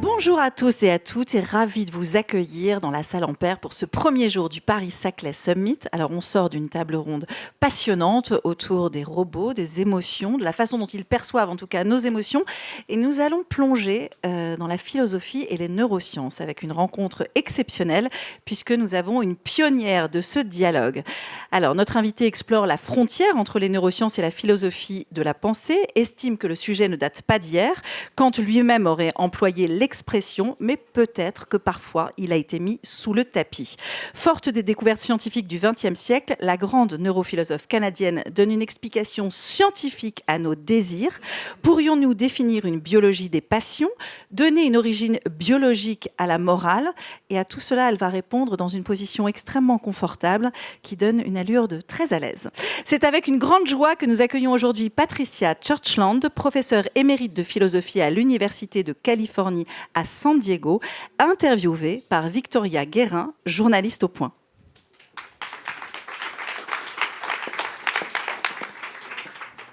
Bonjour à tous et à toutes et ravi de vous accueillir dans la salle Ampère pour ce premier jour du Paris-Saclay Summit. Alors on sort d'une table ronde passionnante autour des robots, des émotions, de la façon dont ils perçoivent en tout cas nos émotions et nous allons plonger dans la philosophie et les neurosciences avec une rencontre exceptionnelle puisque nous avons une pionnière de ce dialogue. Alors notre invité explore la frontière entre les neurosciences et la philosophie de la pensée, estime que le sujet ne date pas d'hier, Kant lui-même aurait employé l'expression, mais peut-être que parfois il a été mis sous le tapis. Forte des découvertes scientifiques du XXe siècle, la grande neurophilosophe canadienne donne une explication scientifique à nos désirs. Pourrions-nous définir une biologie des passions, donner une origine biologique à la morale? Et à tout cela, elle va répondre dans une position extrêmement confortable qui donne une allure de très à l'aise. C'est avec une grande joie que nous accueillons aujourd'hui Patricia Churchland, professeure émérite de philosophie à l'Université de Californie à San Diego, interviewée par Victoria Guérin, journaliste au Point.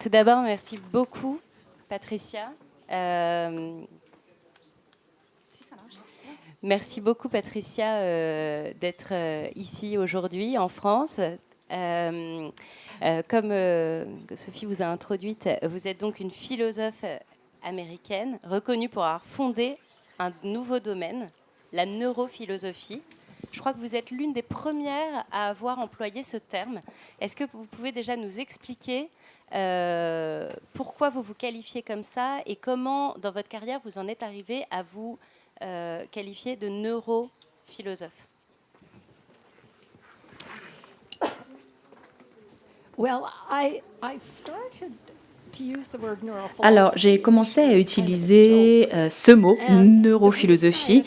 Tout d'abord, merci beaucoup, Patricia. Merci beaucoup, Patricia, d'être ici aujourd'hui en France. Comme Sophie vous a introduite, vous êtes donc une philosophe américaine reconnue pour avoir fondé un nouveau domaine, la neurophilosophie. Je crois que vous êtes l'une des premières à avoir employé ce terme. Est-ce que vous pouvez déjà nous expliquer pourquoi vous vous qualifiez comme ça et comment, dans votre carrière, vous en êtes arrivé à vous qualifier de neurophilosophe? Alors, j'ai commencé à utiliser ce mot, neurophilosophie,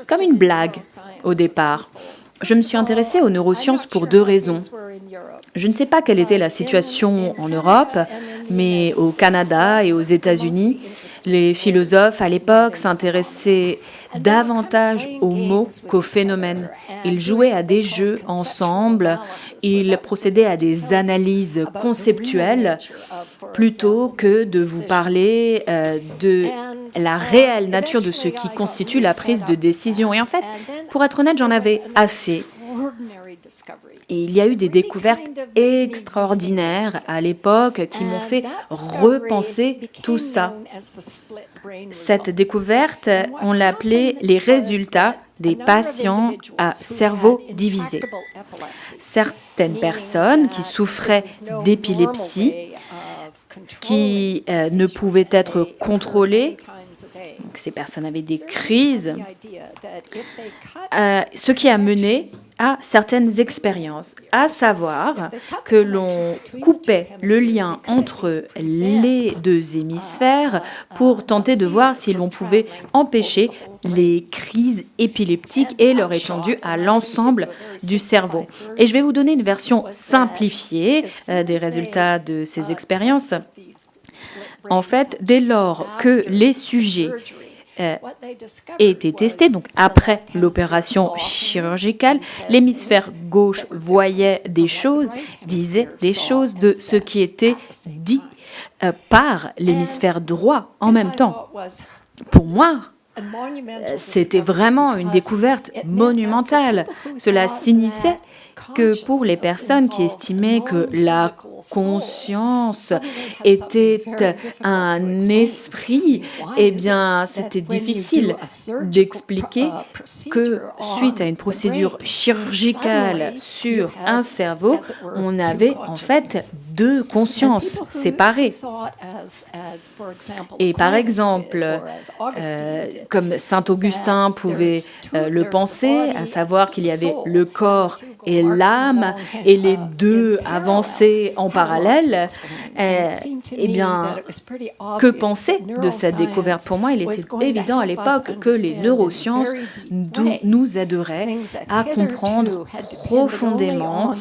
comme une blague au départ. Je me suis intéressée aux neurosciences pour deux raisons. Je ne sais pas quelle était la situation en Europe, mais au Canada et aux États-Unis, les philosophes à l'époque s'intéressaient davantage aux mots qu'aux phénomènes. Ils jouaient à des jeux ensemble, ils procédaient à des analyses conceptuelles plutôt que de vous parler de la réelle nature de ce qui constitue la prise de décision. Et en fait, pour être honnête, j'en avais assez. Et il y a eu des découvertes extraordinaires à l'époque qui m'ont fait repenser tout ça. Cette découverte, on l'appelait les résultats des patients à cerveau divisé. Certaines personnes qui souffraient d'épilepsie, qui ne pouvaient être contrôlées, donc ces personnes avaient des crises, ce qui a mené à certaines expériences, à savoir que l'on coupait le lien entre les deux hémisphères pour tenter de voir si l'on pouvait empêcher les crises épileptiques et leur étendue à l'ensemble du cerveau. Et je vais vous donner une version simplifiée des résultats de ces expériences. En fait, dès lors que les sujets été testé, donc après l'opération chirurgicale, l'hémisphère gauche voyait des choses, disait des choses de ce qui était dit par l'hémisphère droit en même temps. Pour moi, c'était vraiment une découverte monumentale. Cela signifiait que pour les personnes qui estimaient que la conscience était un esprit, eh bien, c'était difficile d'expliquer que suite à une procédure chirurgicale sur un cerveau, on avait en fait deux consciences séparées. Et par exemple, comme saint Augustin pouvait le penser, à savoir qu'il y avait le corps et l'âme, et les deux avançaient en parallèle, eh bien, que penser de cette découverte? Pour moi, il était évident à l'époque que les neurosciences nous aideraient à comprendre profondément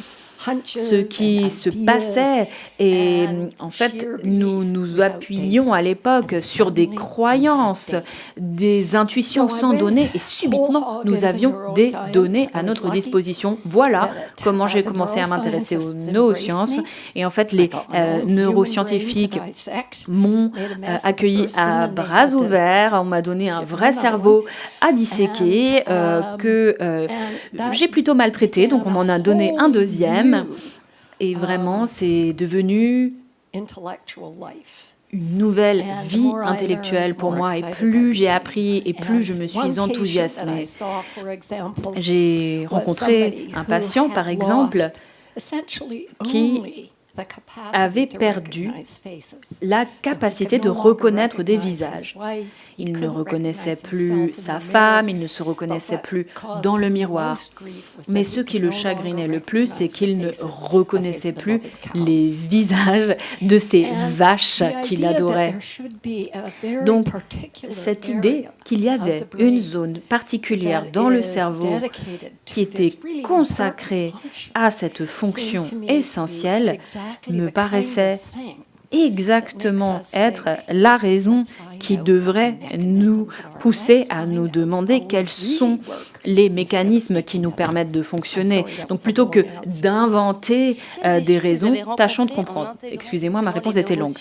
ce qui se passait et en fait nous nous appuyions à l'époque sur des croyances, des intuitions sans données et subitement nous avions des données à notre disposition. Voilà comment j'ai commencé à m'intéresser aux neurosciences et en fait les neuroscientifiques m'ont accueilli à bras ouverts, on m'a donné un vrai cerveau à disséquer que j'ai plutôt maltraité, donc on m'en a donné un deuxième. Et vraiment, c'est devenu une nouvelle vie intellectuelle pour moi. Et plus j'ai appris et plus je me suis enthousiasmée. J'ai rencontré un patient, par exemple, qui avait perdu la capacité de reconnaître des visages. Il ne reconnaissait plus sa femme, il ne se reconnaissait plus dans le miroir. Mais ce qui le chagrinait le plus, c'est qu'il ne reconnaissait plus les visages de ces vaches qu'il adorait. Donc, cette idée qu'il y avait une zone particulière dans le cerveau qui était consacrée à cette fonction essentielle me paraissait exactement être la raison qui devrait nous pousser à nous demander quels sont les mécanismes qui nous permettent de fonctionner. Donc plutôt que d'inventer des raisons, tâchons de comprendre. Excusez-moi, ma réponse était longue.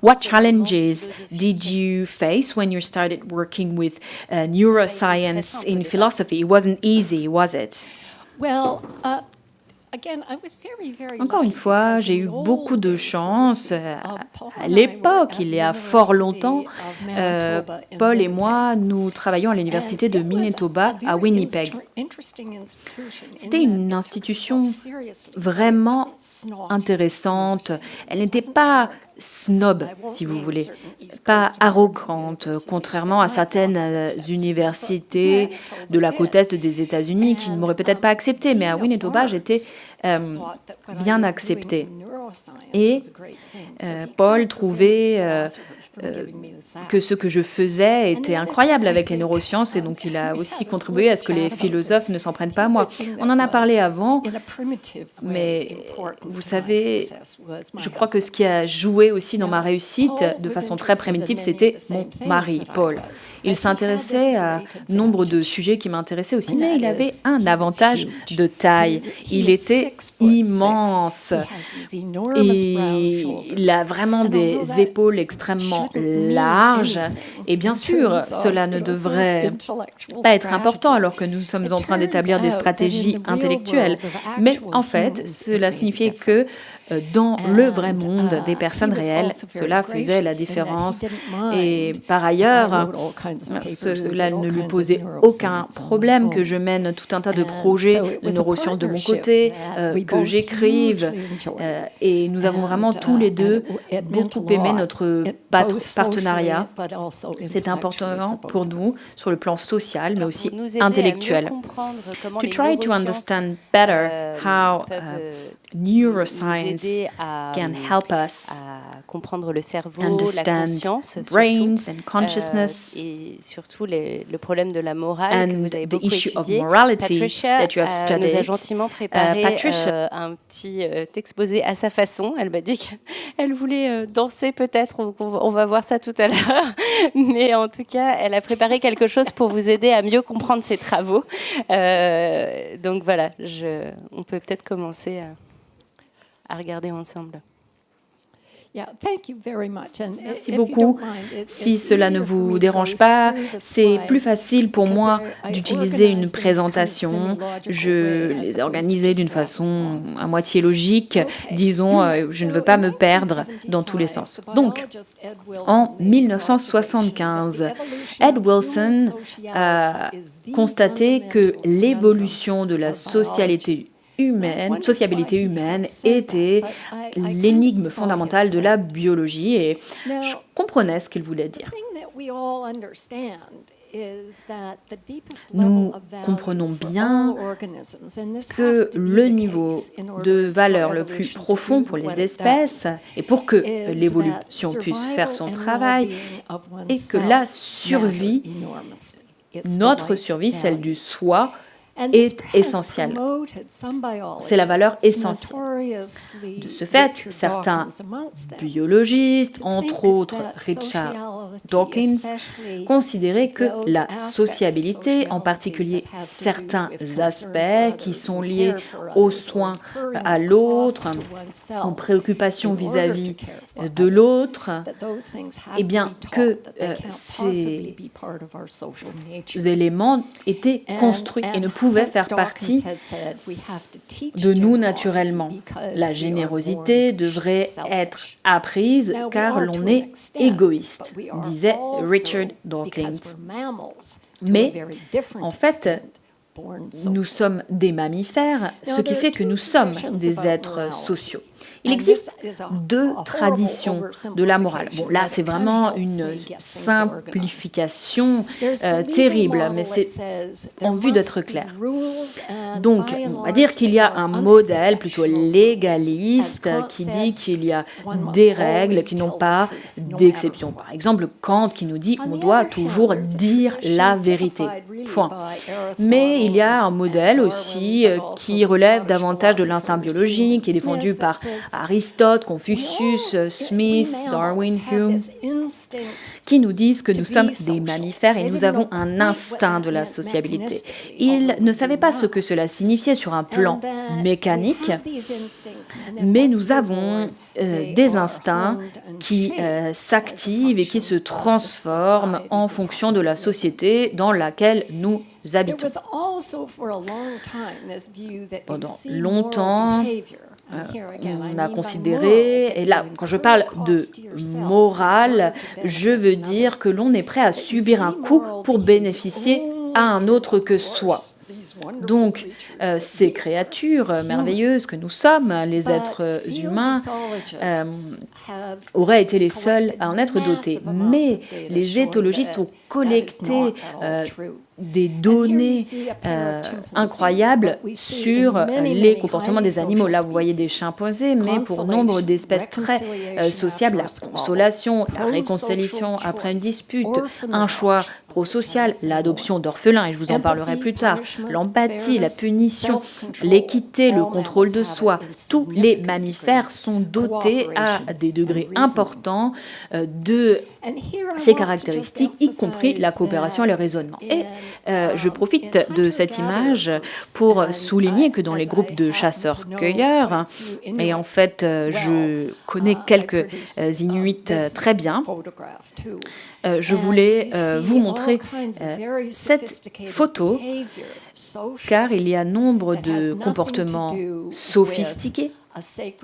What challenges did you face when you started working with neuroscience in philosophy? It wasn't easy, was it? Encore une fois, j'ai eu beaucoup de chance. À l'époque, il y a fort longtemps, Paul et moi, nous travaillions à l'université de Manitoba à Winnipeg. C'était une institution vraiment intéressante. Elle n'était pas snob, si vous voulez, pas arrogante, contrairement à certaines universités de la côte est des États-Unis qui ne m'auraient peut-être pas accepté, mais à Manitoba, j'étais bien acceptée. Et Paul trouvait que ce que je faisais était incroyable avec les neurosciences et donc il a aussi contribué à ce que les philosophes ne s'en prennent pas à moi. On en a parlé avant, mais vous savez, je crois que ce qui a joué aussi dans ma réussite de façon très primitive, c'était mon mari, Paul. Il s'intéressait à nombre de sujets qui m'intéressaient aussi, mais il avait un avantage de taille. Il était immense et il a vraiment des épaules extrêmement larges. Et bien sûr, cela ne devrait pas être important alors que nous sommes en train d'établir des stratégies intellectuelles. Mais en fait, cela signifiait que dans le vrai monde des personnes réelles, cela faisait la différence. Et par ailleurs, cela ne lui posait aucun problème que je mène tout un tas de projets de neurosciences de mon côté, que j'écrive. Et nous avons vraiment tous les deux beaucoup aimé notre partenariat. C'est important pour nous sur le plan social, mais aussi intellectuel. To try to understand better how neuroscience can help us comprendre le cerveau, understand la conscience, brains and consciousness, et surtout le problème de la morale and que vous avez the beaucoup issue étudié. of morality Patricia that you have studied. nous a gentiment préparé Patricia, un petit exposé à sa façon. Elle m'a dit qu'elle voulait danser peut-être, on va voir ça tout à l'heure, mais en tout cas, elle a préparé quelque chose pour vous aider à mieux comprendre ses travaux. Donc voilà, on peut peut-être commencer à regarder ensemble. Merci beaucoup. Si cela ne vous dérange pas, c'est plus facile pour moi d'utiliser une présentation. Je les ai organisées d'une façon à moitié logique. Disons, je ne veux pas me perdre dans tous les sens. Donc, en 1975, Ed Wilson a constaté que l'évolution de la sociabilité humaine était l'énigme fondamentale de la biologie et je comprenais ce qu'il voulait dire. Nous comprenons bien que le niveau de valeur le plus profond pour les espèces et pour que l'évolution puisse faire son travail est que la survie, notre survie, celle du soi, est essentielle. C'est la valeur essentielle. De ce fait, certains biologistes, entre autres Richard Dawkins, considéraient que la sociabilité, en particulier certains aspects qui sont liés aux soins à l'autre, aux préoccupations vis-à-vis de l'autre, eh bien que ces éléments étaient construits et ne pouvaient faire partie de nous naturellement. La générosité devrait être apprise car l'on est égoïste, disait Richard Dawkins. Mais en fait, nous sommes des mammifères, ce qui fait que nous sommes des êtres sociaux. Il existe deux traditions de la morale. Bon, là, c'est vraiment une simplification terrible, mais c'est en vue d'être clair. Donc, on va dire qu'il y a un modèle plutôt légaliste qui dit qu'il y a des règles qui n'ont pas d'exception. Par exemple, Kant qui nous dit qu'on doit toujours dire la vérité. Point. Mais il y a un modèle aussi qui relève davantage de l'instinct biologique, qui est défendu par Aristote, Confucius, Smith, Darwin, Hume, qui nous disent que nous sommes des mammifères et nous avons un instinct de la sociabilité. Ils ne savaient pas ce que cela signifiait sur un plan mécanique, mais nous avons des instincts qui s'activent et qui se transforment en fonction de la société dans laquelle nous habitons. Pendant longtemps, on a considéré, et là, quand je parle de morale, je veux dire que l'on est prêt à subir un coup pour bénéficier à un autre que soi. Donc, ces créatures merveilleuses que nous sommes, les êtres humains, auraient été les seuls à en être dotés. Mais les éthologistes ont collecté des données incroyables sur les comportements des animaux. Là, vous voyez des chimpanzés, mais pour nombre d'espèces très sociables, la consolation, la réconciliation après une dispute, un choix prosocial, l'adoption d'orphelins, et je vous en parlerai plus tard, l'empathie, la punition, l'équité, le contrôle de soi. Tous les mammifères sont dotés à des degrés importants de ces caractéristiques, y compris la coopération et le raisonnement. Et je profite de cette image pour souligner que dans les groupes de chasseurs-cueilleurs, et en fait je connais quelques Inuits très bien, je voulais vous montrer cette photo car il y a nombre de comportements sophistiqués,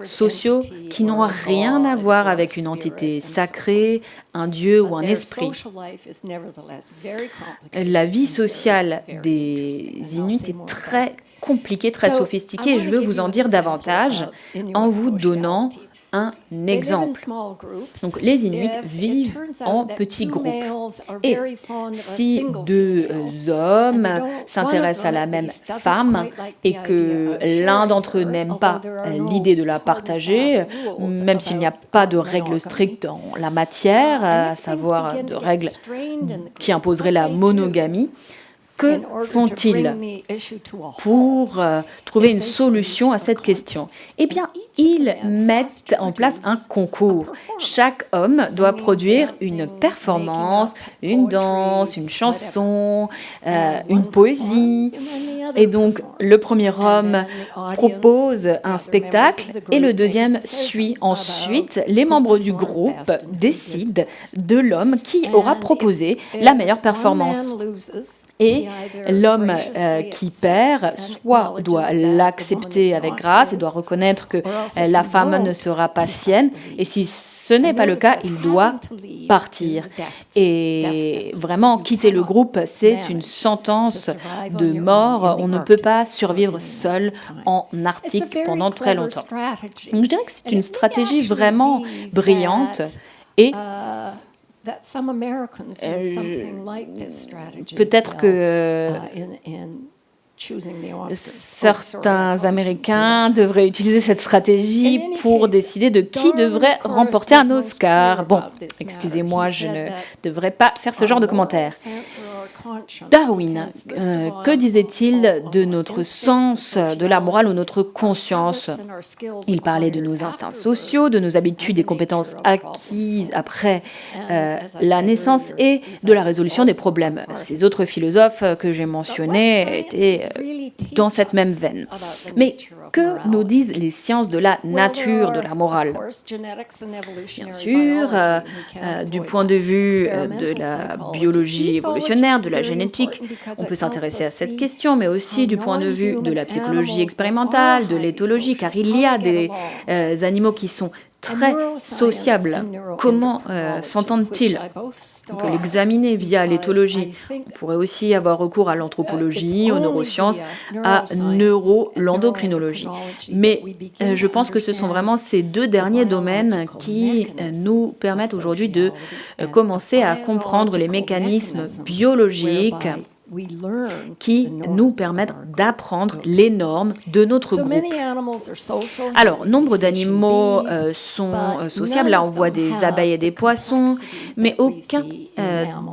sociaux, qui n'ont rien à voir avec une entité sacrée, un dieu ou un esprit. La vie sociale des Inuits est très compliquée, très sophistiquée, et je veux vous en dire davantage en vous donnant un exemple. Donc, les Inuits vivent en petits groupes. Et si deux hommes s'intéressent à la même femme et que l'un d'entre eux n'aime pas l'idée de la partager, même s'il n'y a pas de règles strictes en la matière, à savoir de règles qui imposeraient la monogamie, que font-ils pour trouver une solution à cette question? Eh bien, ils mettent en place un concours. Chaque homme doit produire une performance, une danse, une chanson, une poésie. Et donc, le premier homme propose un spectacle et le deuxième suit. Ensuite, les membres du groupe décident de l'homme qui aura proposé la meilleure performance. Et l'homme qui perd, soit doit l'accepter avec grâce et doit reconnaître que la femme ne sera pas sienne, et si ce n'est pas le cas, il doit partir. Et vraiment, quitter le groupe, c'est une sentence de mort. On ne peut pas survivre seul en Arctique pendant très longtemps. Donc, je dirais que c'est une stratégie vraiment brillante et peut-être que certains Américains devraient utiliser cette stratégie pour décider de qui devrait remporter un Oscar. Bon, excusez-moi, je ne devrais pas faire ce genre de commentaires. Darwin, que disait-il de notre sens de la morale ou notre conscience? Il parlait de nos instincts sociaux, de nos habitudes et compétences acquises après la naissance et de la résolution des problèmes. Ces autres philosophes que j'ai mentionnés étaient dans cette même veine. Mais que nous disent les sciences de la nature de la morale? Bien sûr, du point de vue de la biologie évolutionnaire, de la génétique, on peut s'intéresser à cette question, mais aussi du point de vue de la psychologie expérimentale, de l'éthologie, car il y a des animaux qui sont très sociables. Comment s'entendent-ils? On peut l'examiner via l'éthologie. On pourrait aussi avoir recours à l'anthropologie, aux neurosciences, à l'endocrinologie. Mais je pense que ce sont vraiment ces deux derniers domaines qui nous permettent aujourd'hui de commencer à comprendre les mécanismes biologiques qui nous permettent d'apprendre les normes de notre groupe. Alors, nombre d'animaux sont sociables. Là, on voit des abeilles et des poissons, mais aucun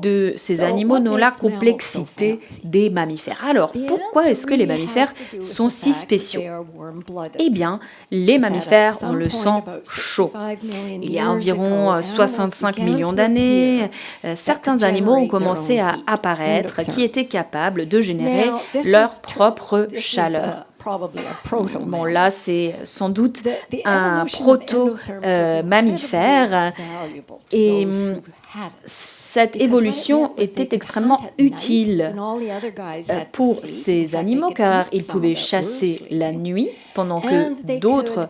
de ces animaux n'a la complexité des mammifères. Alors, pourquoi est-ce que les mammifères sont si spéciaux? Eh bien, les mammifères ont le sang chaud. Il y a environ 65 millions d'années, certains animaux ont commencé à apparaître qui étaient capables de générer leur propre chaleur. Bon, là, c'est sans doute un proto-mammifère et cette évolution était extrêmement utile pour ces animaux car ils pouvaient chasser la nuit pendant que d'autres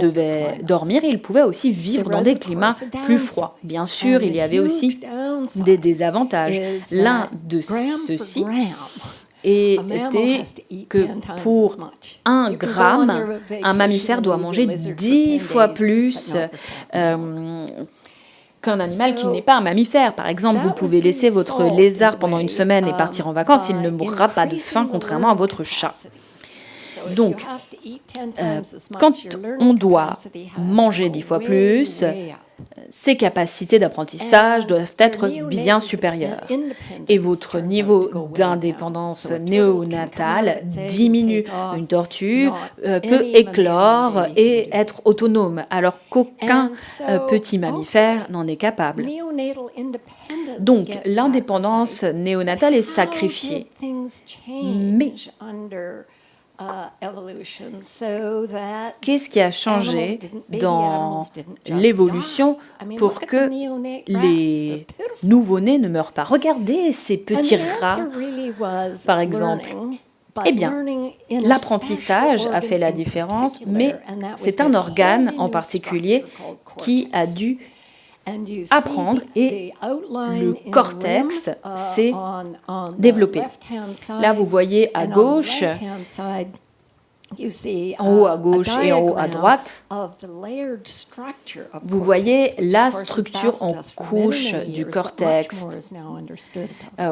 devaient dormir et ils pouvaient aussi vivre dans des climats plus froids. Bien sûr, il y avait aussi des désavantages. L'un de ceux-ci était que pour 1 gramme, un mammifère doit manger 10 fois plus qu'un animal qui n'est pas un mammifère. Par exemple, vous pouvez laisser votre lézard pendant une semaine et partir en vacances, il ne mourra pas de faim, contrairement à votre chat. Donc, quand on doit manger 10 fois plus, ses capacités d'apprentissage doivent être bien supérieures. Et votre niveau d'indépendance néonatale diminue. Une tortue peut éclore et être autonome, alors qu'aucun petit mammifère n'en est capable. Donc, l'indépendance néonatale est sacrifiée. Mais qu'est-ce qui a changé dans l'évolution pour que les nouveau-nés ne meurent pas? Regardez ces petits rats, par exemple. Eh bien, l'apprentissage a fait la différence, mais c'est un organe en particulier qui a dû apprendre et le cortex s'est développé. Là, vous voyez à gauche, en haut à gauche et en haut à droite, vous voyez la structure en couche du cortex.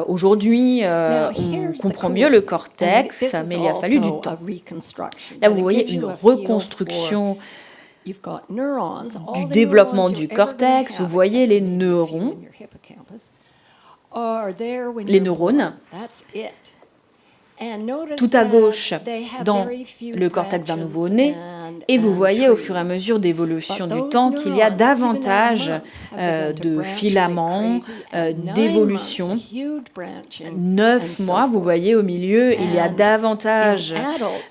Aujourd'hui, on comprend mieux le cortex, mais il a fallu du temps. Là, vous voyez une reconstruction du développement du cortex, vous voyez les neurones. Tout à gauche dans le cortex d'un nouveau-né, et vous voyez au fur et à mesure d'évolution du temps qu'il y a davantage de filaments, d'évolution. 9 mois, vous voyez au milieu, il y a davantage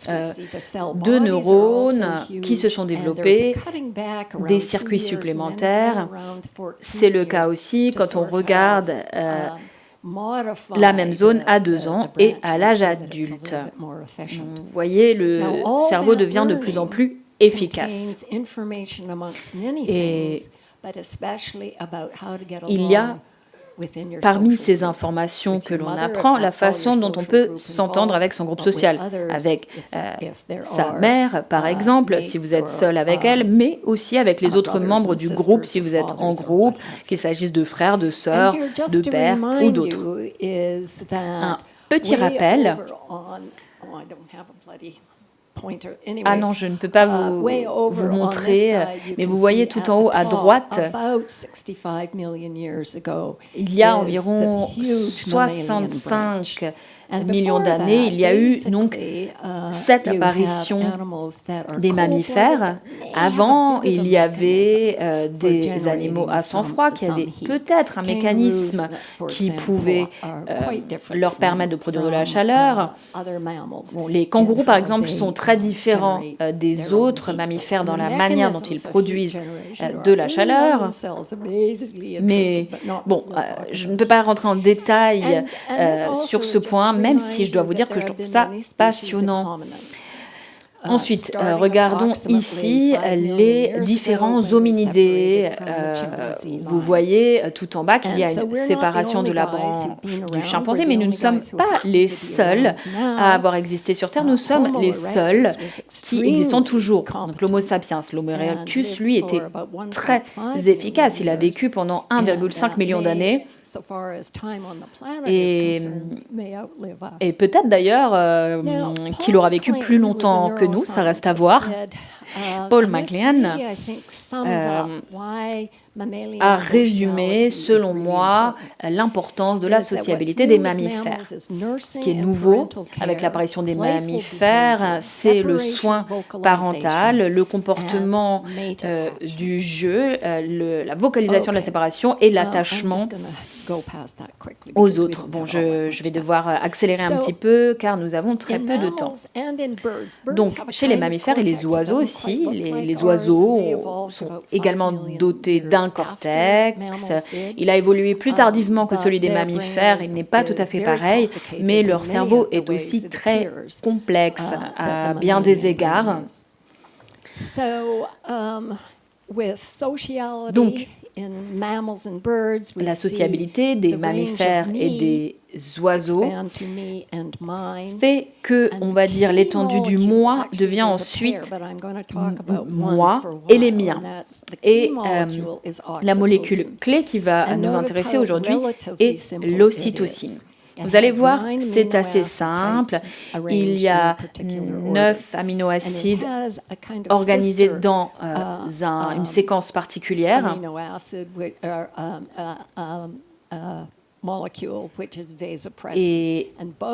de neurones qui se sont développés, des circuits supplémentaires. C'est le cas aussi quand on regarde la même zone à 2 ans et à l'âge adulte. Vous voyez, le cerveau devient de plus en plus efficace. Et il y a parmi ces informations que l'on apprend, la façon dont on peut s'entendre avec son groupe social, avec sa mère, par exemple, si vous êtes seul avec elle, mais aussi avec les autres membres du groupe, si vous êtes en groupe, qu'il s'agisse de frères, de sœurs, de pères ou d'autres. Un petit rappel. Ah non, je ne peux pas vous montrer, mais vous voyez tout en haut à droite, il y a environ 65 millions d'années, il y a eu donc cette apparition des mammifères. Avant, il y avait des animaux à sang froid qui avaient peut-être un mécanisme qui pouvait leur permettre de produire de la chaleur. Bon, les kangourous, par exemple, sont très différents des autres mammifères dans la manière dont ils produisent de la chaleur. Mais bon, je ne peux pas rentrer en détail sur ce point, même si je dois vous dire que je trouve ça passionnant. Ensuite, regardons ici les différents hominidés. Vous voyez tout en bas qu'il y a une séparation de la branche du chimpanzé, mais nous ne sommes pas les seuls à avoir existé sur Terre. Nous sommes les seuls qui existons toujours. Donc l'Homo sapiens, l'Homo erectus, lui, était très efficace. Il a vécu pendant 1,5 million d'années. Et peut-être d'ailleurs qu'il aura vécu plus longtemps que nous, ça reste à voir. Paul MacLean a résumé, selon moi, l'importance de la sociabilité des mammifères. Ce qui est nouveau avec l'apparition des mammifères, c'est le soin parental, le comportement du jeu, la vocalisation de la séparation et l'attachement aux autres. Bon, je vais devoir accélérer un petit peu car nous avons très peu de temps. Donc, chez les mammifères et les oiseaux aussi, les oiseaux sont également dotés d'un cortex. Il a évolué plus tardivement que celui des mammifères, il n'est pas tout à fait pareil, mais leur cerveau est aussi très complexe à bien des égards. Donc, la sociabilité des mammifères et des oiseaux fait que, on va dire, l'étendue du moi devient ensuite moi et les miens. Et la molécule clé qui va nous intéresser aujourd'hui est l'ocytocine. Vous allez voir, c'est assez simple. Il y a 9 aminoacides organisés dans une séquence particulière. Et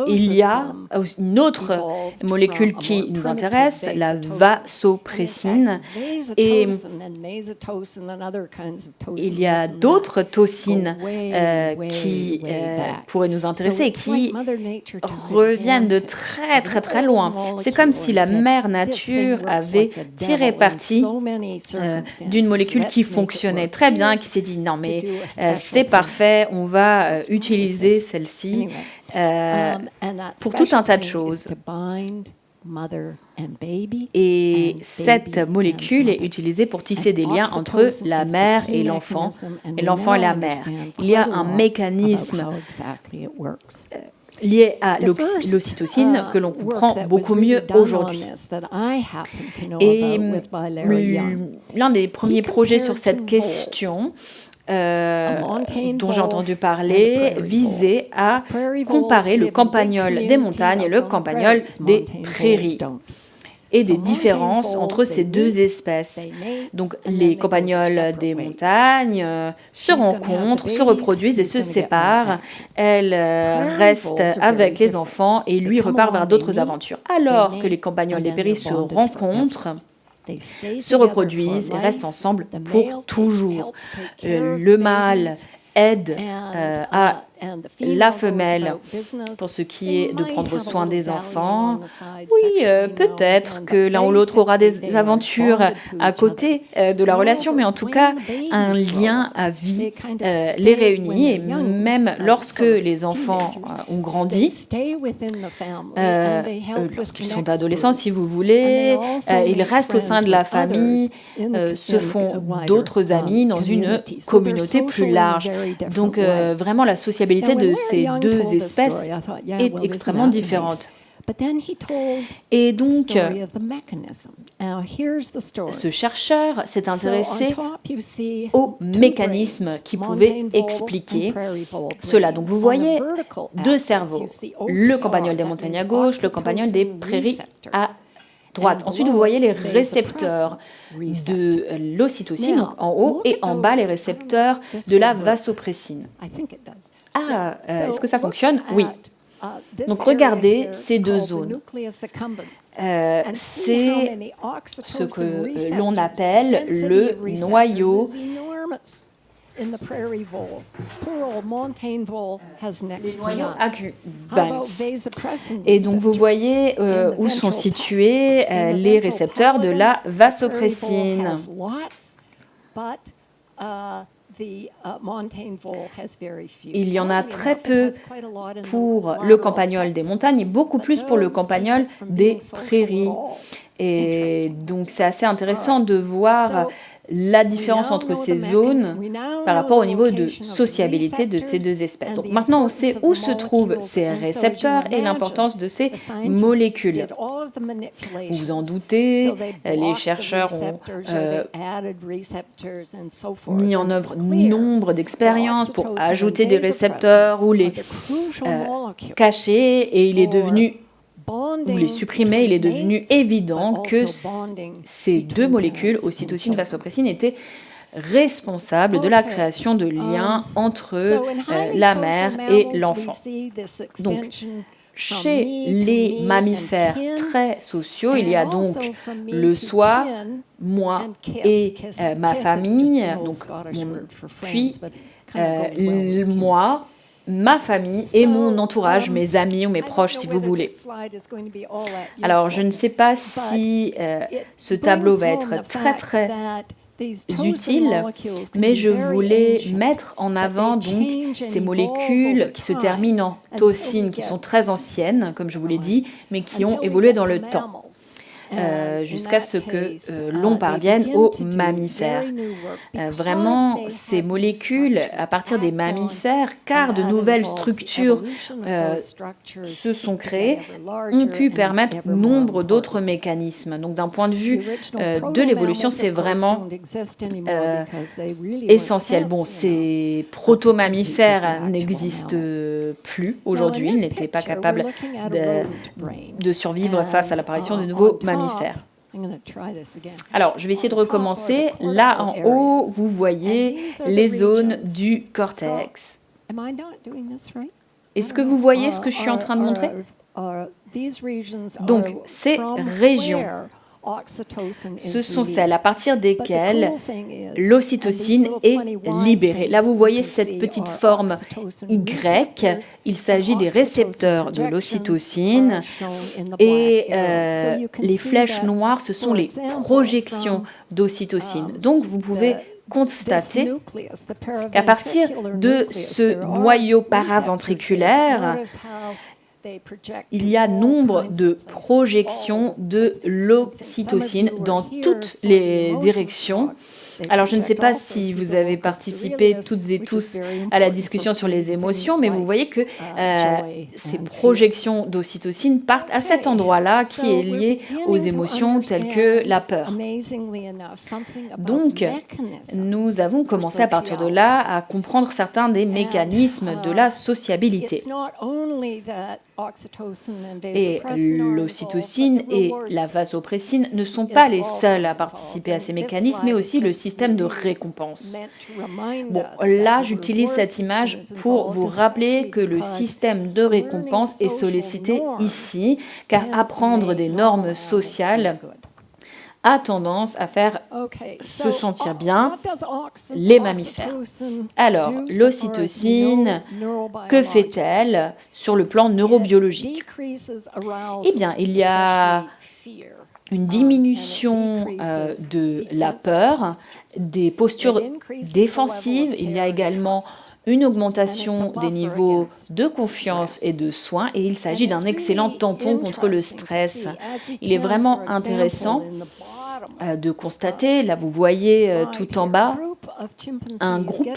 il y a une autre molécule qui nous intéresse, la vasopressine. Et il y a d'autres tocines qui pourraient nous intéresser et qui reviennent de très très très loin. C'est comme si la mère nature avait tiré parti d'une molécule qui fonctionnait très bien, qui s'est dit non mais c'est parfait, on va utiliser celle-ci pour tout un tas de choses. Et cette molécule est utilisée pour tisser des liens entre la mère et l'enfant et la mère. Il y a un mécanisme lié à l'ocytocine que l'on comprend beaucoup mieux aujourd'hui. Et l'un des premiers projets sur cette question dont j'ai entendu parler visait à comparer le campagnol des montagnes et le campagnol des prairies et des différences entre ces deux espèces. Donc les campagnols des montagnes se rencontrent, se reproduisent et se séparent. Elles restent avec les enfants et lui repart vers d'autres aventures. Alors que les campagnols des prairies se rencontrent, se reproduisent et restent ensemble pour toujours. Le mâle aide à la femelle pour ce qui est de prendre soin des enfants. Oui, peut-être que l'un ou l'autre aura des aventures à côté de la relation, mais en tout cas, un lien à vie les réunit. Et même lorsque les enfants ont grandi, lorsqu'ils sont adolescents, si vous voulez, ils restent au sein de la famille, se font d'autres amis dans une communauté plus large. Donc, vraiment, la sociabilité de ces deux espèces est extrêmement différente. Et donc, ce chercheur s'est intéressé au mécanisme qui pouvait expliquer cela. Donc, vous voyez deux cerveaux, le campagnol des montagnes à gauche, le campagnol des prairies à droite. Ensuite, vous voyez les récepteurs de l'ocytocine, donc en haut, et en bas, les récepteurs de la vasopressine. Est-ce que ça fonctionne? Oui. Donc regardez ces deux zones. C'est ce que l'on appelle le noyau. Les noyaux accumbens. Et donc vous voyez où sont situés les récepteurs de la vasopressine. Il y en a très peu pour le campagnol des montagnes et beaucoup plus pour le campagnol des prairies. Et donc c'est assez intéressant de voir la différence entre ces zones par rapport au niveau de sociabilité de ces deux espèces. Donc maintenant, on sait où se trouvent ces récepteurs et l'importance de ces molécules. Vous vous en doutez, les chercheurs ont mis en œuvre nombre d'expériences pour ajouter des récepteurs ou les cacher, et il est devenu ou les supprimer, il est devenu évident que ces deux molécules, ocytocine et vasopressine, étaient responsables de la création de liens entre la mère et l'enfant. Donc, chez les mammifères très sociaux, il y a donc le soi, moi et ma famille, donc puis moi, ma famille et mon entourage, mes amis ou mes proches, si vous voulez. Alors, je ne sais pas si ce tableau va être très utile, mais je voulais mettre en avant donc ces molécules qui se terminent en tocine, qui sont très anciennes, comme je vous l'ai dit, mais qui ont évolué dans le temps. Jusqu'à ce que l'on parvienne aux mammifères. Vraiment, ces molécules, à partir des mammifères, car de nouvelles structures se sont créées, ont pu permettre nombre d'autres mécanismes. Donc d'un point de vue de l'évolution, c'est vraiment essentiel. Bon, ces proto-mammifères n'existent plus aujourd'hui. Ils n'étaient pas capables de survivre face à l'apparition de nouveaux mammifères. Alors, je vais essayer de recommencer. Là, en haut, vous voyez les zones du cortex. Est-ce que vous voyez ce que je suis en train de montrer? Donc, ces régions, ce sont celles à partir desquelles l'ocytocine est libérée. Là, vous voyez cette petite forme Y. Il s'agit des récepteurs de l'ocytocine. Et les flèches noires, ce sont les projections d'ocytocine. Donc, vous pouvez constater qu'à partir de ce noyau paraventriculaire, il y a nombre de projections de l'ocytocine dans toutes les directions. Alors, je ne sais pas si vous avez participé toutes et tous à la discussion sur les émotions, mais vous voyez que ces projections d'ocytocine partent à cet endroit-là qui est lié aux émotions telles que la peur. Donc, nous avons commencé à partir de là à comprendre certains des mécanismes de la sociabilité. Et l'ocytocine et la vasopressine ne sont pas les seuls à participer à ces mécanismes, mais aussi le système de récompense. Bon, là, j'utilise cette image pour vous rappeler que le système de récompense est sollicité ici, car apprendre des normes sociales a tendance à faire se sentir bien les mammifères. Alors, l'ocytocine, que fait-elle sur le plan neurobiologique? Eh bien, il y a une diminution de la peur, des postures défensives. Il y a également une augmentation des niveaux de confiance et de soins, et il s'agit d'un excellent tampon contre le stress. Il est vraiment intéressant de constater, là vous voyez tout en bas, un groupe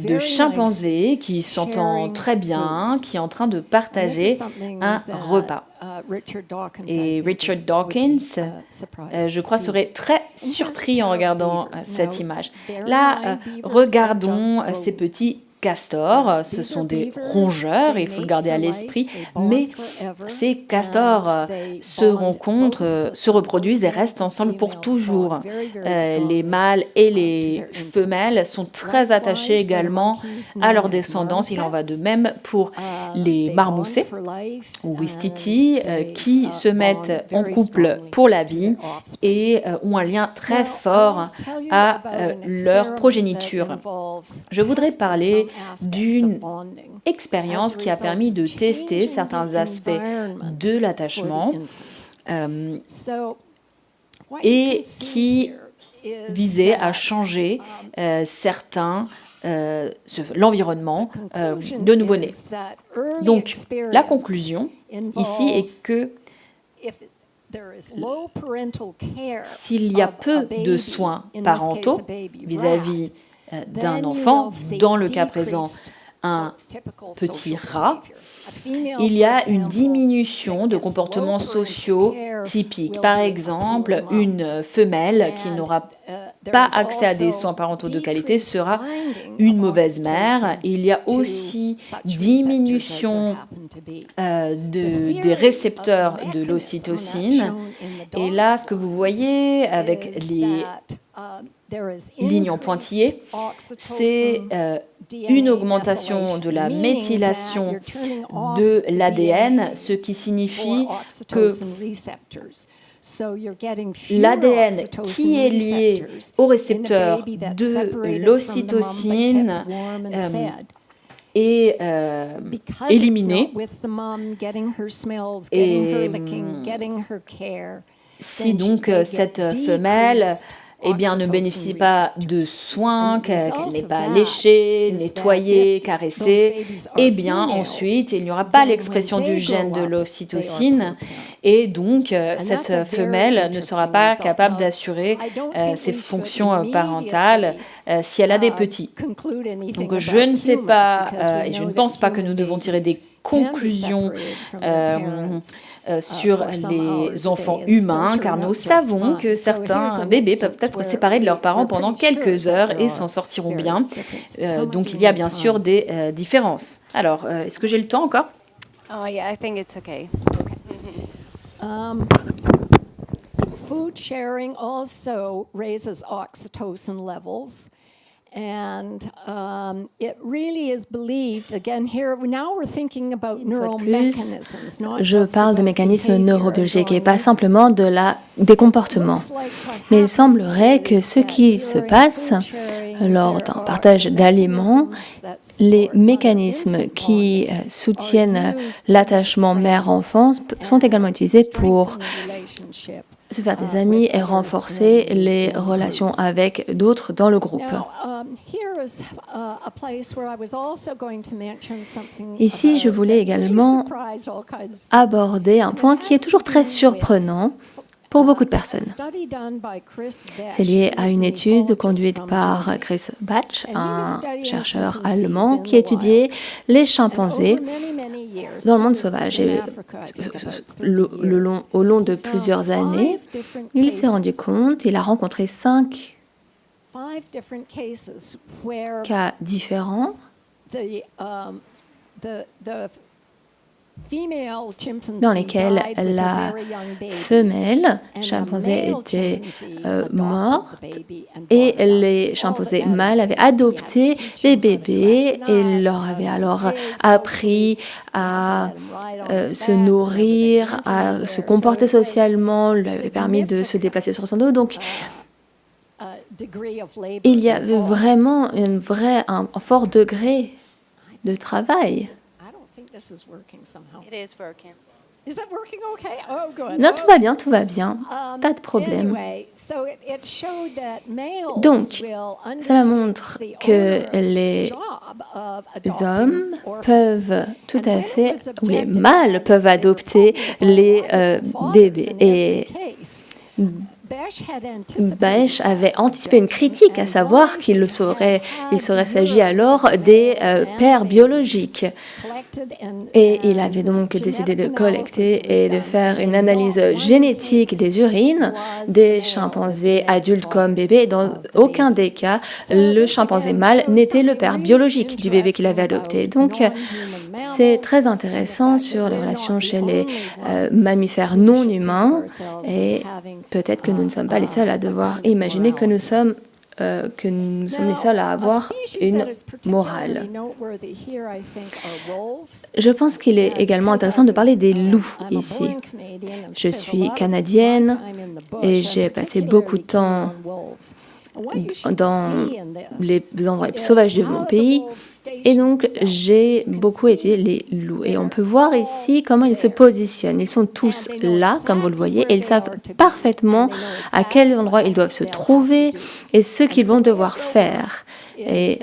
de chimpanzés qui s'entend très bien, qui est en train de partager un repas. Et Richard Dawkins, je crois, serait très surpris en regardant cette image. Là, regardons ces petits castors, ce sont des rongeurs, il faut le garder à l'esprit, mais ces castors se rencontrent, se reproduisent et restent ensemble pour toujours. Les mâles et les femelles sont très attachés également à leur descendance. Il en va de même pour les marmoussets ou ouistiti qui se mettent en couple pour la vie et ont un lien très fort à leur progéniture. Je voudrais parler d'une expérience qui a permis de tester certains aspects de l'attachement et qui visait à changer l'environnement de nouveau-nés. Donc, la conclusion ici est que s'il y a peu de soins parentaux vis-à-vis d'un enfant, dans le cas présent, un petit rat, il y a une diminution de comportements sociaux typiques. Par exemple, une femelle qui n'aura pas accès à des soins parentaux de qualité sera une mauvaise mère. Il y a aussi diminution des récepteurs de l'ocytocine. Et là, ce que vous voyez avec les lignes en pointillés, c'est une augmentation de la méthylation de l'ADN, ce qui signifie que l'ADN qui est lié au récepteur de l'ocytocine est éliminé. Et si donc cette femelle ne bénéficie pas de soins, qu'elle n'est pas léchée, nettoyée, caressée, ensuite, il n'y aura pas l'expression du gène de l'ocytocine et donc cette femelle ne sera pas capable d'assurer ses fonctions parentales si elle a des petits. Donc je ne sais pas et je ne pense pas que nous devons tirer des conclusions sur les enfants humains, car nous savons que certains bébés peuvent être séparés de leurs parents pendant quelques heures et s'en sortiront bien. Donc il y a bien sûr des différences. Alors, est-ce que j'ai le temps encore? Oh yeah, I think it's okay. Food sharing also raises oxytocin levels. And it really is believed, again, here, now we're thinking about neural mechanisms, not Je just parle de about mécanismes behavior, neurobiologiques et going pas simplement des comportements. Mais il semblerait que ce qui se passe lors d'un partage d'aliments, les mécanismes qui soutiennent l'attachement mère-enfant sont également utilisés pour se faire des amis et renforcer les relations avec d'autres dans le groupe. Ici, je voulais également aborder un point qui est toujours très surprenant pour beaucoup de personnes. C'est lié à une étude conduite par Chris Batch, un chercheur allemand qui a étudié les chimpanzés dans le monde sauvage. Et au long de plusieurs années, il s'est rendu compte, il a rencontré 5 cas différents dans lesquels la femelle chimpanzé était morte et les chimpanzés mâles avaient adopté les bébés et leur avaient alors appris à se nourrir, à se comporter socialement, lui avaient permis de se déplacer sur son dos. Donc, il y avait vraiment un fort degré de travail. It is working. Is that working okay? Oh, good. Non, tout va bien, pas de problème. Donc, cela montre que les hommes peuvent tout à fait, ou les mâles peuvent adopter les bébés. Et Baesch avait anticipé une critique, à savoir qu'il serait s'agit alors des pères biologiques. Et il avait donc décidé de collecter et de faire une analyse génétique des urines des chimpanzés adultes comme bébés. Et dans aucun des cas, le chimpanzé mâle n'était le père biologique du bébé qu'il avait adopté. Donc, c'est très intéressant sur les relations chez les mammifères non humains. Et peut-être que nous ne sommes pas les seuls à devoir imaginer que nous sommes les seuls à avoir une morale. Je pense qu'il est également intéressant de parler des loups ici. Je suis canadienne et j'ai passé beaucoup de temps dans les endroits les plus sauvages de mon pays. Et donc, j'ai beaucoup étudié les loups. Et on peut voir ici comment ils se positionnent. Ils sont tous là, comme vous le voyez, et ils savent parfaitement à quel endroit ils doivent se trouver et ce qu'ils vont devoir faire. Et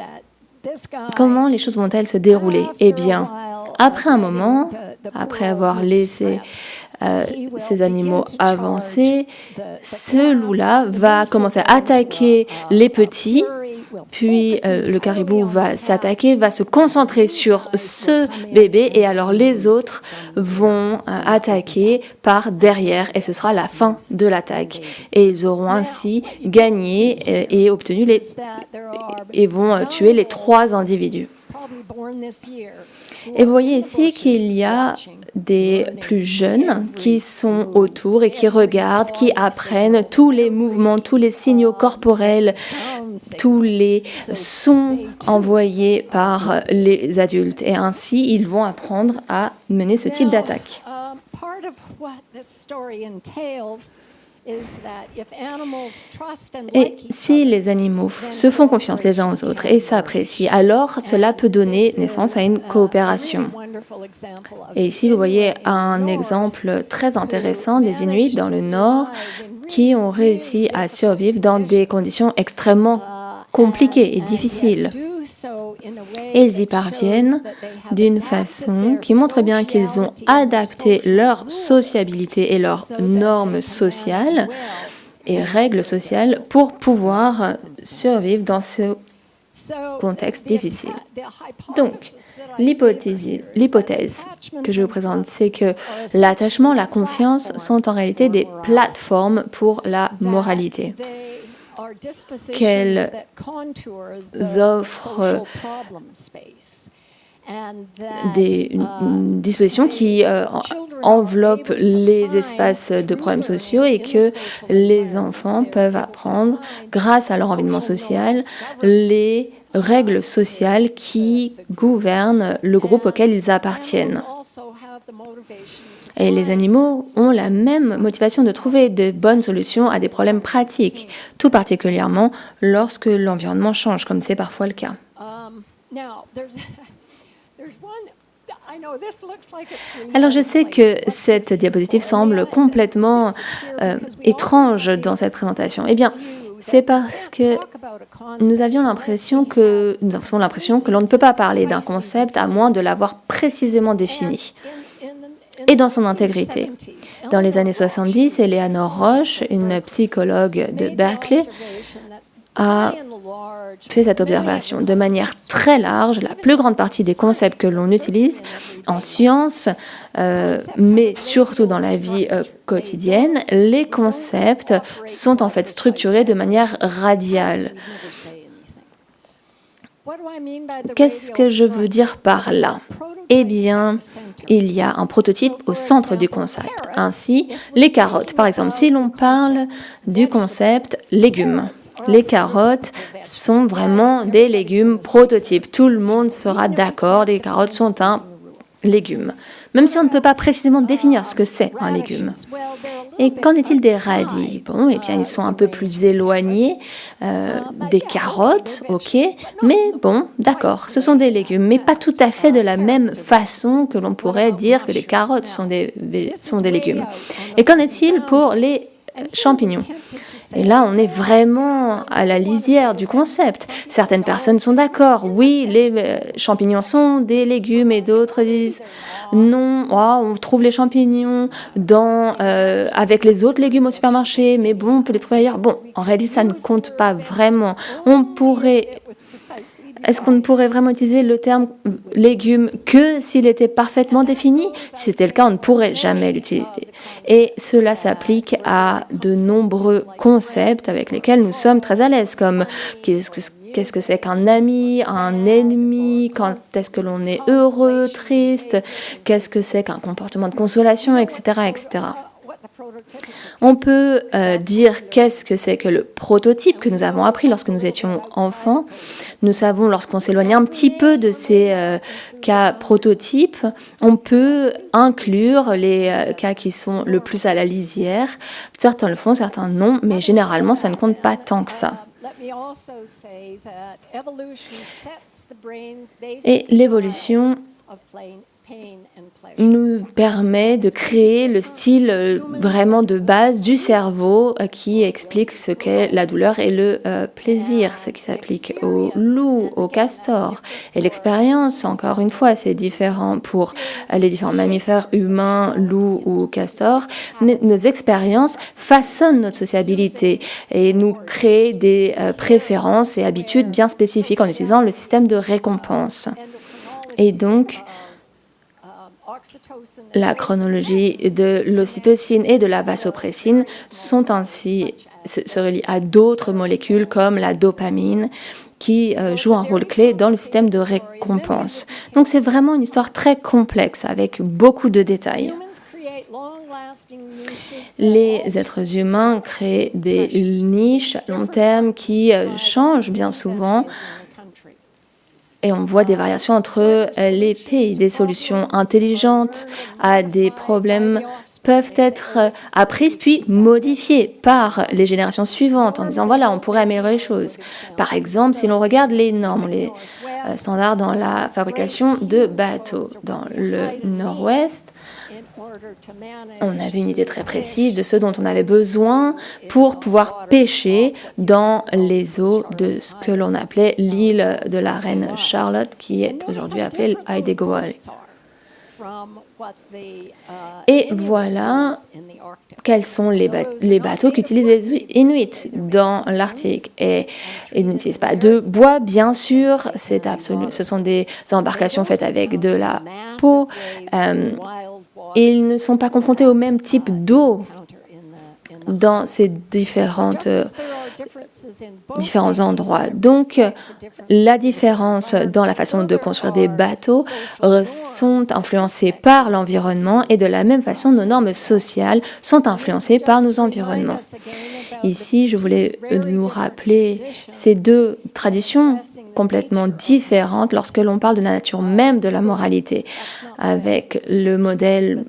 comment les choses vont-elles se dérouler? Eh bien, après un moment, après avoir laissé ces animaux avancer, ce loup-là va commencer à attaquer les petits, puis le caribou va s'attaquer, va se concentrer sur ce bébé, et alors les autres vont attaquer par derrière, et ce sera la fin de l'attaque. Et ils auront ainsi gagné et obtenu et vont tuer les 3 individus. Et vous voyez ici qu'il y a des plus jeunes qui sont autour et qui regardent, qui apprennent tous les mouvements, tous les signaux corporels, tous les sons envoyés par les adultes. Et ainsi, ils vont apprendre à mener ce type d'attaque. Et si les animaux se font confiance les uns aux autres et s'apprécient, alors cela peut donner naissance à une coopération. Et ici, vous voyez un exemple très intéressant des Inuits dans le Nord qui ont réussi à survivre dans des conditions extrêmement compliquées et difficiles. Et ils y parviennent d'une façon qui montre bien qu'ils ont adapté leur sociabilité et leurs normes sociales et règles sociales pour pouvoir survivre dans ce contexte difficile. Donc, l'hypothèse que je vous présente, c'est que l'attachement, la confiance sont en réalité des plateformes pour la moralité. Qu'elles offrent des dispositions qui enveloppent les espaces de problèmes sociaux et que les enfants peuvent apprendre, grâce à leur environnement social, les règles sociales qui gouvernent le groupe auquel ils appartiennent. Et les animaux ont la même motivation de trouver de bonnes solutions à des problèmes pratiques, tout particulièrement lorsque l'environnement change, comme c'est parfois le cas. Alors je sais que cette diapositive semble complètement étrange dans cette présentation. Eh bien, c'est parce que nous avons l'impression que l'on ne peut pas parler d'un concept à moins de l'avoir précisément défini et dans son intégrité. Dans les années 70, Eleanor Roche, une psychologue de Berkeley, a fait cette observation. De manière très large, la plus grande partie des concepts que l'on utilise en sciences, mais surtout dans la vie quotidienne, les concepts sont en fait structurés de manière radiale. Qu'est-ce que je veux dire par là? Eh bien, il y a un prototype au centre du concept. Ainsi, les carottes, par exemple, si l'on parle du concept légumes, les carottes sont vraiment des légumes prototypes. Tout le monde sera d'accord, les carottes sont un légume, même si on ne peut pas précisément définir ce que c'est un légume. Et qu'en est-il des radis? Bon, eh bien, ils sont un peu plus éloignés des carottes, ok, mais bon, d'accord, ce sont des légumes, mais pas tout à fait de la même façon que l'on pourrait dire que les carottes sont des légumes. Et qu'en est-il pour les champignons. Et là, on est vraiment à la lisière du concept. Certaines personnes sont d'accord, oui, les champignons sont des légumes, et d'autres disent non, on trouve les champignons avec les autres légumes au supermarché, mais bon, on peut les trouver ailleurs. Bon, en réalité, ça ne compte pas vraiment. Est-ce qu'on ne pourrait vraiment utiliser le terme légume que s'il était parfaitement défini? Si c'était le cas, on ne pourrait jamais l'utiliser. Et cela s'applique à de nombreux concepts avec lesquels nous sommes très à l'aise, comme qu'est-ce que c'est qu'un ami, un ennemi, quand est-ce que l'on est heureux, triste, qu'est-ce que c'est qu'un comportement de consolation, etc., etc. On peut dire qu'est-ce que c'est que le prototype que nous avons appris lorsque nous étions enfants. Nous savons, lorsqu'on s'éloigne un petit peu de ces cas prototypes, on peut inclure les cas qui sont le plus à la lisière. Certains le font, certains non, mais généralement, ça ne compte pas tant que ça. Et l'évolution nous permet de créer le style vraiment de base du cerveau qui explique ce qu'est la douleur et le plaisir, ce qui s'applique au loup, au castor. Et l'expérience, encore une fois, c'est différent pour les différents mammifères humains, loups ou castors, mais nos expériences façonnent notre sociabilité et nous créent des préférences et habitudes bien spécifiques en utilisant le système de récompense. Et donc, la chronologie de l'ocytocine et de la vasopressine se relient à d'autres molécules comme la dopamine qui jouent un rôle clé dans le système de récompense. Donc c'est vraiment une histoire très complexe avec beaucoup de détails. Les êtres humains créent des niches à long terme qui changent bien souvent. Et on voit des variations entre les pays. Des solutions intelligentes à des problèmes peuvent être apprises puis modifiées par les générations suivantes en disant voilà, on pourrait améliorer les choses. Par exemple, si l'on regarde les normes, les standards dans la fabrication de bateaux dans le nord-ouest, on avait une idée très précise de ce dont on avait besoin pour pouvoir pêcher dans les eaux de ce que l'on appelait l'île de la reine Charlotte, qui est aujourd'hui appelée Heidegger Valley. Et voilà quels sont les bateaux qu'utilisent les Inuits dans l'Arctique. Et ils n'utilisent pas de bois, bien sûr, c'est absolu. Ce sont des embarcations faites avec de la peau. Ils ne sont pas confrontés au même type d'eau dans ces différents endroits. Donc, la différence dans la façon de construire des bateaux sont influencées par l'environnement et de la même façon, nos normes sociales sont influencées par nos environnements. Ici, je voulais nous rappeler ces deux traditions complètement différentes lorsque l'on parle de la nature même de la moralité, avec le modèle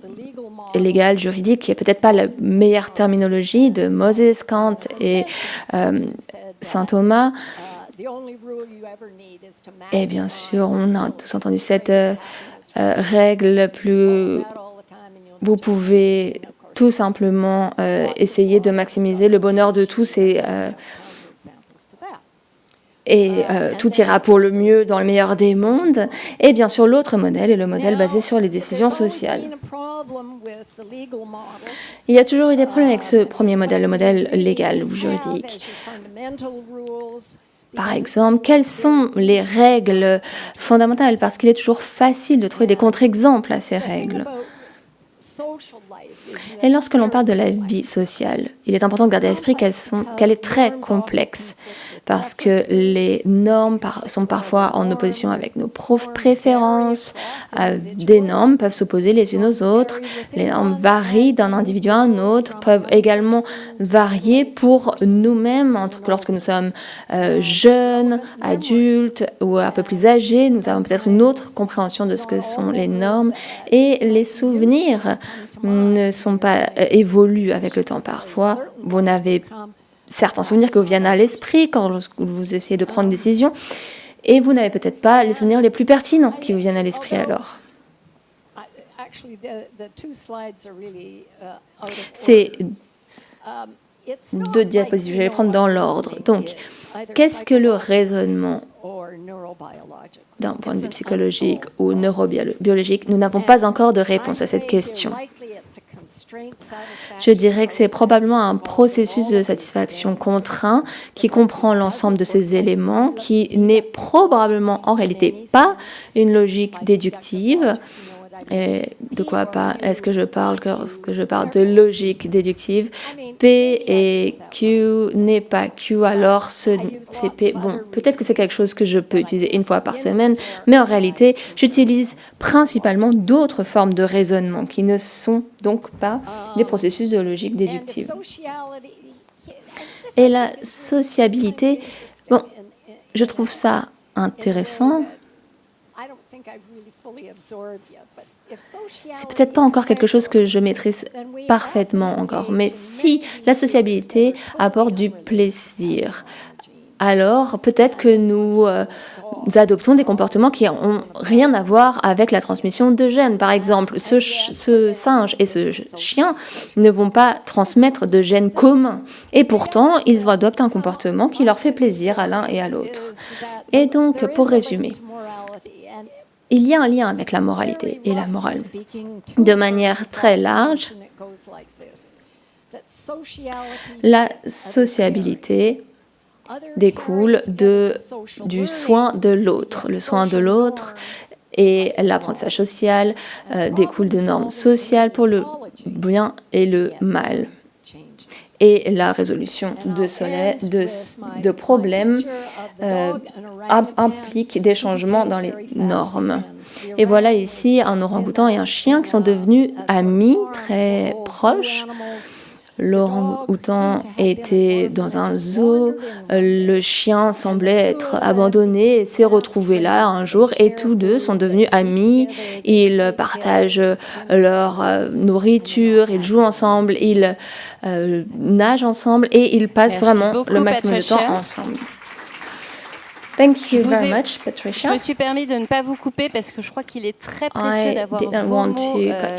légal, juridique, qui n'est peut-être pas la meilleure terminologie de Moses, Kant et saint Thomas. Et bien sûr, on a tous entendu cette règle vous pouvez tout simplement essayer de maximiser le bonheur de tous et tout ira pour le mieux dans le meilleur des mondes. Et bien sûr, l'autre modèle est le modèle basé sur les décisions sociales. Il y a toujours eu des problèmes avec ce premier modèle, le modèle légal ou juridique. Par exemple, quelles sont les règles fondamentales? Parce qu'il est toujours facile de trouver des contre-exemples à ces règles. Et lorsque l'on parle de la vie sociale, il est important de garder à l'esprit qu'elle est très complexe parce que les normes sont parfois en opposition avec nos préférences. Des normes peuvent s'opposer les unes aux autres. Les normes varient d'un individu à un autre, peuvent également varier pour nous-mêmes. Lorsque nous sommes jeunes, adultes ou un peu plus âgés, nous avons peut-être une autre compréhension de ce que sont les normes et les souvenirs ne sont pas évoluent avec le temps parfois. Vous n'avez certains souvenirs qui vous viennent à l'esprit quand vous essayez de prendre une décision et vous n'avez peut-être pas les souvenirs les plus pertinents qui vous viennent à l'esprit alors. 2 diapositives. Je vais les prendre dans l'ordre. Donc, qu'est-ce que le raisonnement d'un point de vue psychologique ou neurobiologique? Nous n'avons pas encore de réponse à cette question. Je dirais que c'est probablement un processus de satisfaction contraint qui comprend l'ensemble de ces éléments, qui n'est probablement en réalité pas une logique déductive. Et de quoi pas est-ce que je parle lorsque je parle de logique déductive? P et Q n'est pas Q, alors c'est P. Bon, peut-être que c'est quelque chose que je peux utiliser une fois par semaine, mais en réalité, j'utilise principalement d'autres formes de raisonnement qui ne sont donc pas des processus de logique déductive. Et la sociabilité, bon, je trouve ça intéressant. C'est peut-être pas encore quelque chose que je maîtrise parfaitement encore, mais si la sociabilité apporte du plaisir, alors peut-être que nous adoptons des comportements qui n'ont rien à voir avec la transmission de gènes. Par exemple, ce singe et ce chien ne vont pas transmettre de gènes communs. Et pourtant, ils adoptent un comportement qui leur fait plaisir à l'un et à l'autre. Et donc, pour résumer, il y a un lien avec la moralité et la morale. De manière très large, la sociabilité découle du soin de l'autre. Le soin de l'autre et l'apprentissage social découle de normes sociales pour le bien et le mal. Et la résolution de problèmes implique des changements dans les normes. Et voilà ici un orang-outan et un chien qui sont devenus amis très proches. L'orang-outan était dans un zoo, le chien semblait être abandonné et s'est retrouvé là un jour et tous deux sont devenus amis. Ils partagent leur nourriture, ils jouent ensemble, ils nagent ensemble et ils passent vraiment le maximum de temps ensemble. Thank you very much, Patricia. Je me suis permis de ne pas vous couper parce que je crois qu'il est très précieux d'avoir vos mots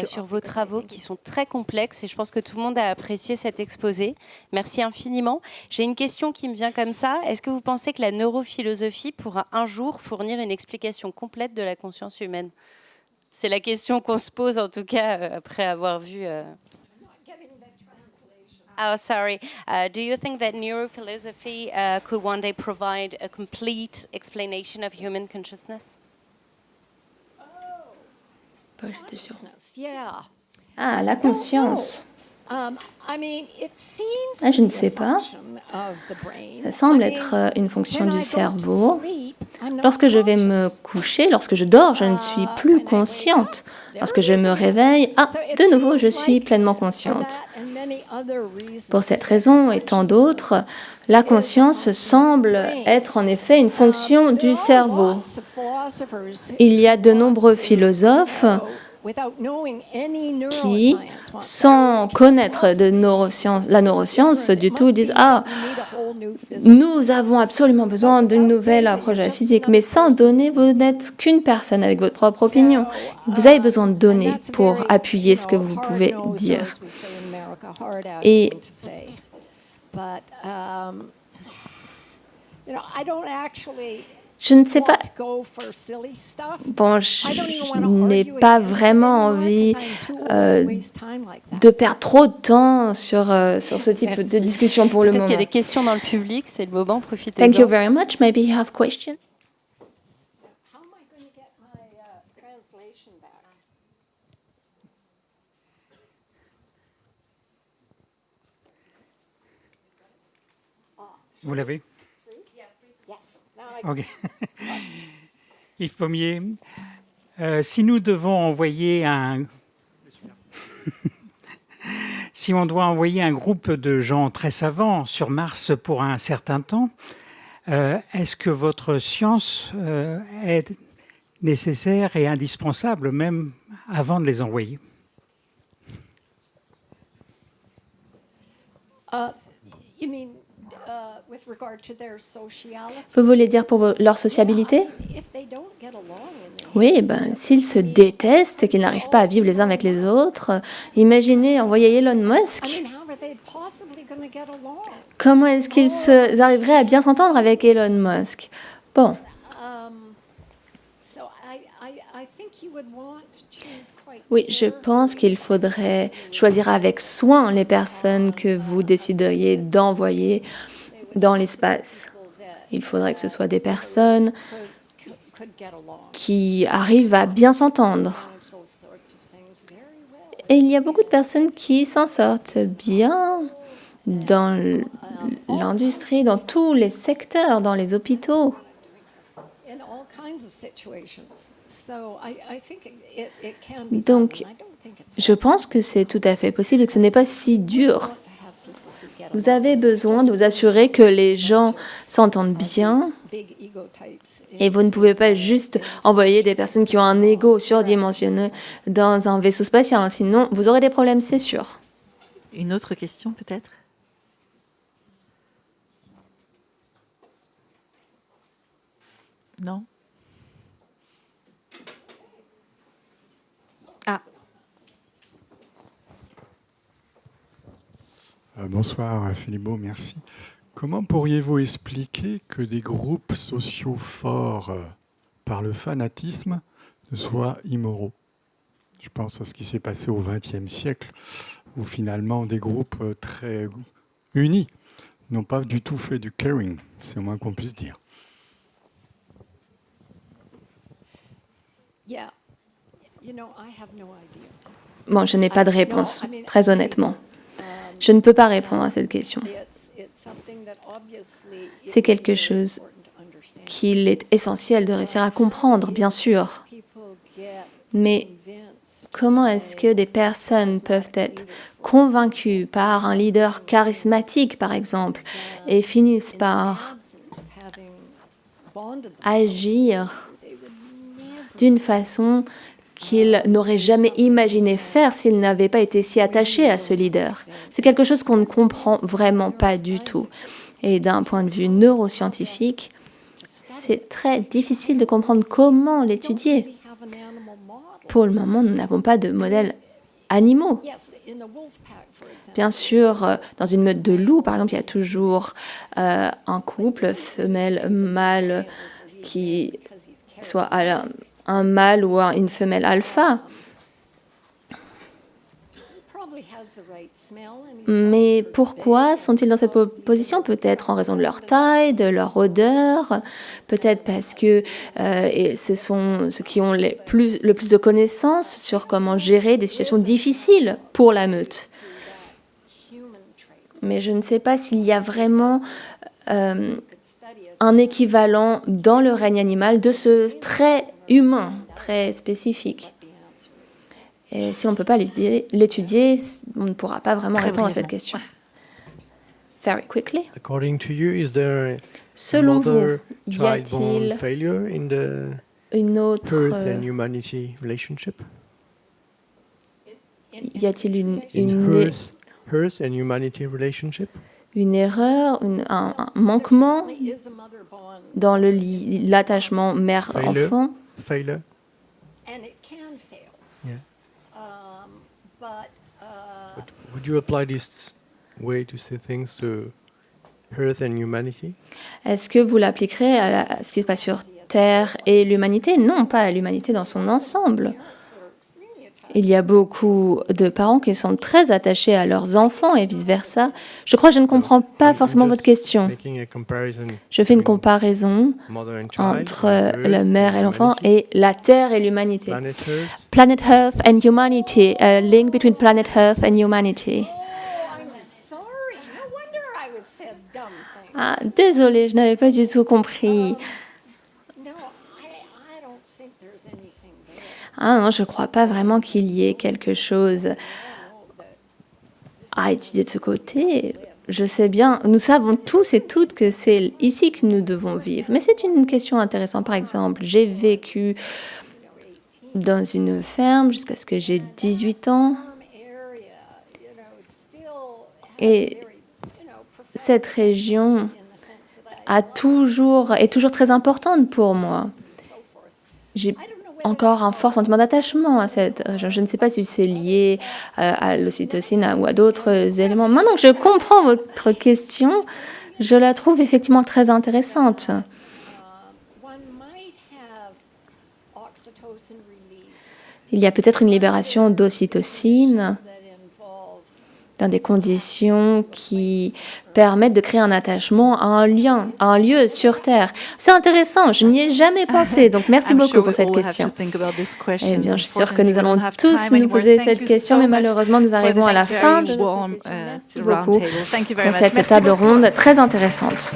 sur vos travaux qui sont très complexes et je pense que tout le monde a apprécié cet exposé. Merci infiniment. J'ai une question qui me vient comme ça. Est-ce que vous pensez que la neurophilosophie pourra un jour fournir une explication complète de la conscience humaine? C'est la question qu'on se pose en tout cas après avoir vu... Oh, sorry. Do you think that neurophilosophy could one day provide a complete explanation of human consciousness? Pas, j'étais sûre. Yeah. Ah, la conscience. Je ne sais pas. Ça semble être une fonction du cerveau. Lorsque je vais me coucher, lorsque je dors, je ne suis plus consciente. Lorsque je me réveille, de nouveau, je suis pleinement consciente. Pour cette raison et tant d'autres, la conscience semble être en effet une fonction du cerveau. Il y a de nombreux philosophes qui, sans connaître la neuroscience du tout, disent « Ah, nous avons absolument besoin d'une nouvelle approche de la physique », mais sans données, vous n'êtes qu'une personne avec votre propre opinion. Vous avez besoin de données pour appuyer ce que vous pouvez dire. Et je ne sais pas. Bon, je n'ai pas vraiment envie de perdre trop de temps sur ce type de discussion pour le moment. Peut-être qu'il y a des questions dans le public, c'est le moment, profitez-en. Thank you very much. Maybe you have questions. How am I going to get my translation back? Vous l'avez? Yes. Ok. Yves Pommier, si nous devons envoyer si on doit envoyer un groupe de gens très savants sur Mars pour un certain temps, est-ce que votre science est nécessaire et indispensable même avant de les envoyer? You mean with regard to their sociality? Vous voulez dire pour leur sociabilité? If they don't get along and they Oui, s'ils se détestent, qu'ils n'arrivent pas à vivre les uns avec les autres, imaginez envoyer Elon Musk. how are are they possibly going to get along? Comment est-ce qu'ils arriveraient à bien s'entendre avec Elon Musk? Bon, So I think you would want to choose quite oui, je pense qu'il faudrait choisir avec soin les personnes que vous décideriez d'envoyer dans l'espace. Il faudrait que ce soit des personnes could get along. qui arrivent à bien s'entendre. Manage those sorts of things very well. Et il y a beaucoup de personnes qui s'en sortent bien dans l'industrie, dans tous les secteurs, dans les hôpitaux. In all kinds of situations. So I think it can be Donc, done. I don't think it's je pense que c'est tout à fait possible et que ce n'est pas si dur. to have people who get Vous avez besoin de vous assurer que les gens s'entendent bien big ego types. et vous ne pouvez pas juste envoyer des personnes qui ont un ego surdimensionné dans un vaisseau spatial. Sinon, vous aurez des problèmes, c'est sûr. Une autre question peut-être? Non? Ah, Bonsoir Philippot, merci. Comment pourriez-vous expliquer que des groupes sociaux forts par le fanatisme soient immoraux? Je pense à ce qui s'est passé au XXe siècle, où finalement des groupes très unis n'ont pas du tout fait du caring, c'est le moins qu'on puisse dire. Yeah. You know, I have no idea. Bon, je n'ai pas de réponse, très honnêtement. Je ne peux pas répondre à cette question. It's something that obviously C'est quelque chose qu'il est essentiel de réussir à comprendre, bien sûr. people get Mais convinced comment est-ce que des personnes peuvent être convaincues par un leader charismatique, par exemple, et finissent par absence of having bonded agir d'une façon qu'ils n'auraient jamais imaginé faire s'ils n'avaient pas été si attachés à ce leader? C'est quelque chose qu'on ne comprend vraiment pas du tout. Et d'un point de vue neuroscientifique, c'est très difficile de comprendre comment l'étudier. we have an animal model. Pour le moment, nous n'avons pas de modèles animaux. Yes, in the wolf pack, for example. Bien sûr, dans une meute de loups, par exemple, il y a toujours un couple femelle-mâle qui soit un mâle ou une femelle alpha. Probably has the right smell and he's Mais pourquoi sont-ils dans cette position? Peut-être en raison de leur taille, de leur odeur, peut-être parce que et ce sont ceux qui ont le plus de connaissances sur comment gérer des situations difficiles pour la meute. human trait. Mais je ne sais pas s'il y a vraiment un équivalent dans le règne animal de ce trait humain, très spécifique. Et si on ne peut pas l'étudier, on ne pourra pas vraiment Très répondre à cette brièvement. question. Very quickly. According to you, is there Selon vous, another y child-born a-t-il failure in the une autre, Earth and humanity relationship? y a-t-il In Earth and humanity relationship? une erreur, un manquement Is a mother bond dans l'attachement mère-enfant? Failure? and it can fail. Yeah. But Would you apply this way to say things to Earth and humanity? Est-ce que vous l'appliquerez à ce qui se passe sur Terre et l'humanité? Non, pas à l'humanité dans son ensemble. Il y a beaucoup de parents qui sont très attachés à leurs enfants et vice-versa. Je crois que je ne comprends pas I'm forcément just votre question. making a comparison Je fais une between comparaison mother and child, entre and la Earth mère and et l'enfant humanity. et la Terre et l'humanité. Planet Earth. Planet Earth and humanity, a link between planet Earth and humanity. I'm sorry. No wonder I was said dumb things. Ah, désolée, je n'avais pas du tout compris. No, I don't think there's anything there. Ah non, je ne crois pas vraiment qu'il y ait quelque chose à étudier de ce côté. Je sais bien, nous savons tous et toutes que c'est ici que nous devons vivre. Mais c'est une question intéressante. Par exemple, j'ai vécu dans une ferme jusqu'à ce que j'ai 18 ans. Farm area, you know, still Et cette région in the sense that est toujours très importante pour moi. J'ai encore un fort sentiment d'attachement à cette. Je ne sais pas si c'est lié à l'ocytocine ou à d'autres éléments. Maintenant que je comprends votre question, je la trouve effectivement très intéressante. Il y a peut-être une libération d'ocytocine dans des conditions qui permettent de créer un attachement à un lien, à un lieu sur Terre. C'est intéressant, je n'y ai jamais pensé, donc merci beaucoup pour cette question. Eh bien, je suis sûre que nous allons tous nous poser cette question, mais malheureusement, nous arrivons à la fin de notre session. Merci beaucoup pour cette table ronde très intéressante.